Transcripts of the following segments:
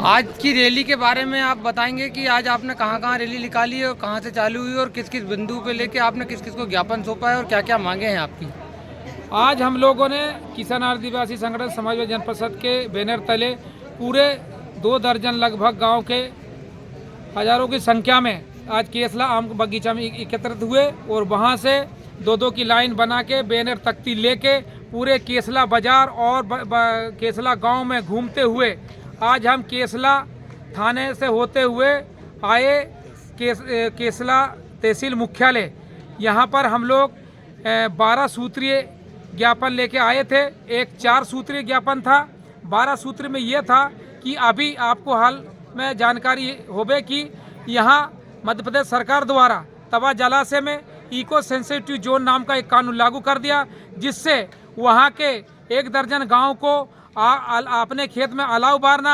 आज की रैली के बारे में आप बताएंगे कि आज आपने कहां कहां रैली निकाली है और कहां से चालू हुई और किस किस बिंदु पे लेके आपने किस किस को ज्ञापन सौंपा है और क्या क्या मांगे हैं आपकी। आज हम लोगों ने किसान आदिवासी संगठन समाजवादी जनपद परिषद के बैनर तले पूरे 2 दर्जन लगभग गांव के हजारों की संख्या में आज केसला आम बगीचा में एकत्रित हुए और वहां से 2-2 की लाइन बना के बैनर तख्ती लेके पूरे केसला बाजार और केसला गांव में घूमते हुए आज हम केसला थाने से होते हुए आए केसला तहसील मुख्यालय। यहाँ पर हम लोग 12 सूत्रीय ज्ञापन लेके आए थे। एक 4 सूत्रीय ज्ञापन था। 12 सूत्र में ये था कि अभी आपको हाल में जानकारी होवे कि यहाँ मध्य प्रदेश सरकार द्वारा तवा जलाशय में इको सेंसिटिव जोन नाम का एक कानून लागू कर दिया, जिससे वहाँ के 1 दर्जन गांव को अपने खेत में अलाव बारना,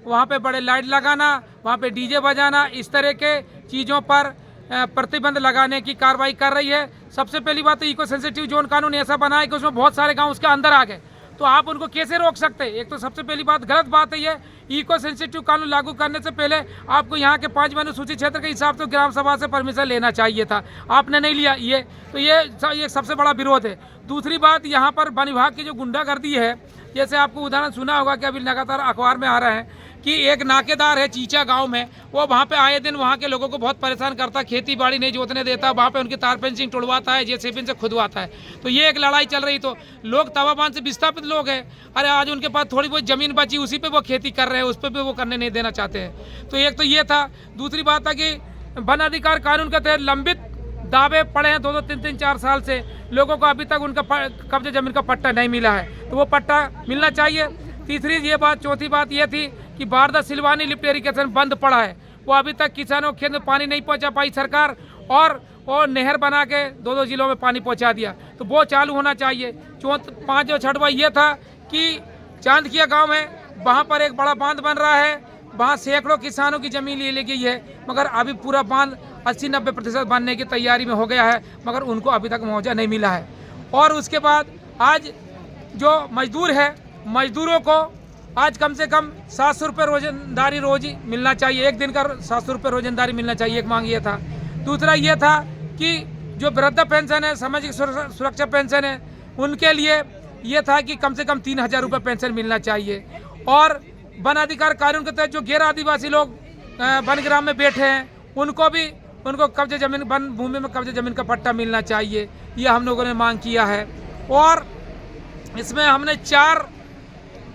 वहाँ पे बड़े लाइट लगाना, वहाँ पे डीजे बजाना, इस तरह के चीज़ों पर प्रतिबंध लगाने की कार्रवाई कर रही है। सबसे पहली बात तो इको सेंसिटिव जोन कानून ऐसा बना है कि उसमें बहुत सारे गांव उसके अंदर आ गए, तो आप उनको कैसे रोक सकते हैं। एक तो सबसे पहली बात गलत बात है ये। इको सेंसिटिव कानून लागू करने से पहले आपको यहाँ के 5 अनुसूचित क्षेत्र के हिसाब से ग्राम सभा से परमिशन लेना चाहिए था, आपने नहीं लिया। ये सबसे बड़ा विरोध है। दूसरी बात, यहाँ पर वन विभाग की जो गुंडागर्दी है, जैसे आपको उदाहरण सुना होगा कि अभी लगातार अखबार में आ रहा है कि एक नाकेदार है चीचा गांव में, वो वहाँ पे आए दिन वहाँ के लोगों को बहुत परेशान करता, खेती बाड़ी नहीं जोतने देता, वहाँ पे उनकी तार फेंसिंग तोड़वाता है, जेसीबी से खुदवाता है। तो ये एक लड़ाई चल रही। तो लोग तवाबान से विस्थापित लोग हैं, अरे आज उनके पास थोड़ी बहुत जमीन बची, उसी पे वो खेती कर रहे हैं, उस पर भी वो करने नहीं देना चाहते हैं। तो एक तो ये था। दूसरी बात था कि वन अधिकार कानून के तहत लंबित दावे पड़े हैं 2-2, 3-3, 4 साल से, लोगों को अभी तक उनका कब्जे जमीन का पट्टा नहीं मिला है, तो वो पट्टा मिलना चाहिए। तीसरी ये बात। चौथी बात ये थी कि बारदा सिलवानी लिफ्ट इरिगेशन बंद पड़ा है, वो अभी तक किसानों के खेत में पानी नहीं पहुंचा पाई सरकार, और नहर बना के 2-2 जिलों में पानी पहुंचा दिया, तो वो चालू होना चाहिए। 5 और 6वां ये था कि चांदकिया गाँव है, वहाँ पर एक बड़ा बांध बन रहा है, वहाँ सैकड़ों किसानों की जमीन ले ली गई है, मगर अभी पूरा बांध 80-90% बनने की तैयारी में हो गया है, मगर उनको अभी तक मुआवजा नहीं मिला है। और उसके बाद आज जो मजदूर है, मजदूरों को आज कम से कम 700 रुपये रोजंदारी रोज मिलना चाहिए, एक दिन का 700 रुपये रोजंदारी मिलना चाहिए, एक मांग ये था। दूसरा ये था कि जो वृद्ध पेंशन है, सामाजिक सुरक्षा पेंशन है, उनके लिए ये था कि कम से कम 3000 रुपये पेंशन मिलना चाहिए। और वन अधिकार कानून के तहत जो गैर आदिवासी लोग वन ग्राम में बैठे हैं, उनको कब्जे जमीन, वन भूमि में कब्जे जमीन का पट्टा मिलना चाहिए, ये हम लोगों ने मांग किया है। और इसमें हमने 4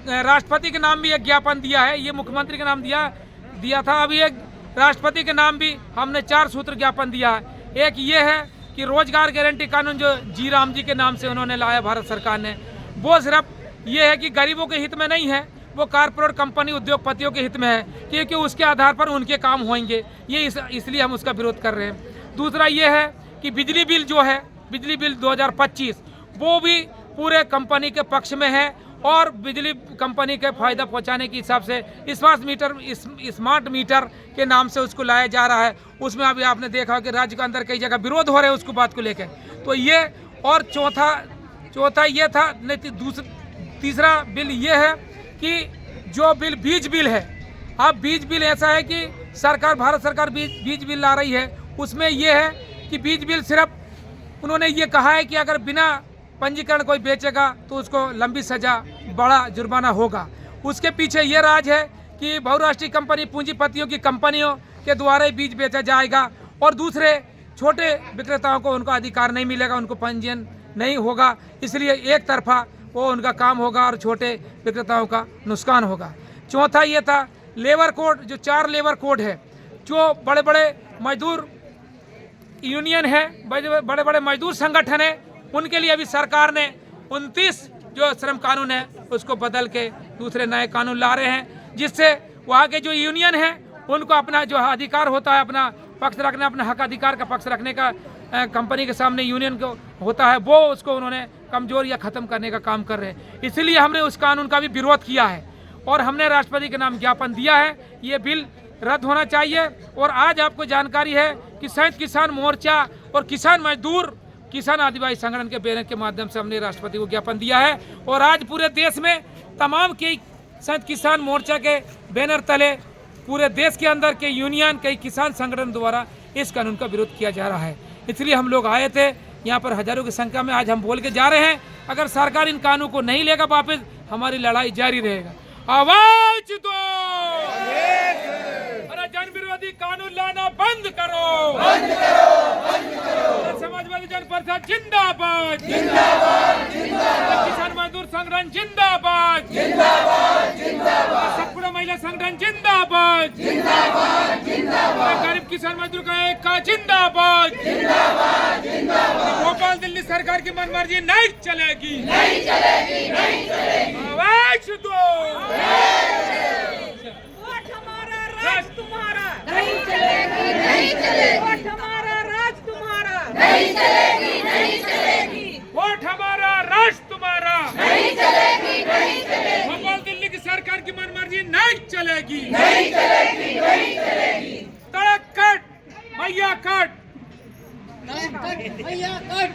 राष्ट्रपति के नाम भी एक ज्ञापन दिया है, ये मुख्यमंत्री के नाम दिया था, अभी एक राष्ट्रपति के नाम भी हमने 4 सूत्र ज्ञापन दिया है। एक ये है कि रोजगार गारंटी कानून जो जी राम जी के नाम से उन्होंने लाया भारत सरकार ने, वो सिर्फ ये है कि गरीबों के हित में नहीं है, वो कारपोरेट कंपनी उद्योगपतियों के हित में है, क्योंकि उसके आधार पर उनके काम होंगे, ये इसलिए हम उसका विरोध कर रहे हैं। दूसरा ये है कि बिजली बिल जो है, बिजली बिल 2025, वो भी पूरे कंपनी के पक्ष में है, और बिजली कंपनी के फायदा पहुंचाने के हिसाब से स्मार्ट मीटर के नाम से उसको लाया जा रहा है। उसमें अभी आपने देखा कि राज्य के अंदर कई जगह विरोध हो रहे हैं उसको बात को लेकर। तो ये, और चौथा ये था। तीसरा बिल ये है कि जो बिल बीज बिल है, अब बीज बिल ऐसा है कि भारत सरकार बीज बिल ला रही है, उसमें यह है कि बीज बिल सिर्फ उन्होंने ये कहा है कि अगर बिना पंजीकरण कोई बेचेगा तो उसको लंबी सजा, बड़ा जुर्माना होगा। उसके पीछे ये राज है कि बहुराष्ट्रीय कंपनी, पूंजीपतियों की कंपनियों के द्वारा बीज बेचा जाएगा, और दूसरे छोटे विक्रेताओं को उनका अधिकार नहीं मिलेगा, उनको पंजीयन नहीं होगा, इसलिए एक तरफा वो उनका काम होगा और छोटे विक्रेताओं का नुकसान होगा। चौथा ये था लेबर कोड, जो 4 लेबर कोड है, जो बड़े बड़े मजदूर यूनियन है, बड़े बड़े मजदूर संगठन है, उनके लिए अभी सरकार ने 29 जो श्रम कानून है उसको बदल के दूसरे नए कानून ला रहे हैं, जिससे वहाँ के जो यूनियन है उनको अपना जो अधिकार होता है, अपना पक्ष रखना, अपना हक अधिकार का पक्ष रखने का कंपनी के सामने यूनियन को होता है, वो उसको उन्होंने कमजोर या ख़त्म करने का काम कर रहे हैं। इसलिए हमने उस कानून का भी विरोध किया है और हमने राष्ट्रपति के नाम ज्ञापन दिया है, ये बिल रद्द होना चाहिए। और आज आपको जानकारी है कि संयुक्त किसान मोर्चा और किसान मजदूर किसान आदिवासी संगठन के बैनर के माध्यम से हमने राष्ट्रपति को ज्ञापन दिया है, और आज पूरे देश में तमाम की संयुक्त किसान मोर्चा के बैनर तले पूरे देश के अंदर के यूनियन कई किसान संगठन द्वारा इस कानून का विरोध किया जा रहा है। इसलिए हम लोग आए थे यहाँ पर हजारों की संख्या में। आज हम बोल के जा रहे हैं, अगर सरकार इन कानून को नहीं लेगा वापस, हमारी लड़ाई जारी रहेगा। आवाज दो, अरे जन विरोधी कानून लाना बंद करो, बंद करो, बंद करो। समाजवादी जन परिषद जिंदाबाद, जिंदाबाद, जिंदाबाद। किसान मजदूर संगठन जिंदाबाद, जिंदाबाद, जिंदाबाद। सतपुड़ा महिला संगठन जिंदाबाद, जिंदाबाद, जिंदाबाद। गरीब किसान मजदूर का एक का जिंदाबाद, जिंदाबाद, जिंदाबाद। भोपाल दिल्ली सरकार की मनमर्जी नहीं चलेगी, नहीं चलेगी, नहीं चलेगी। आवाज दो, वोट हमारा राज तुम्हारा नहीं चलेगी, नहीं चलेगी। वोट हमारा राज तुम्हारा नहीं चलेगी, नहीं चलेगी। वोट हमारा राष्ट्र तुम्हारा नहीं चलेगी, नहीं चलेगी। भोपाल दिल्ली की सरकार की मनमर्जी नहीं चलेगी, नहीं चलेगी, नहीं चलेगी। तड़क कट, मैया कट। भैया कट।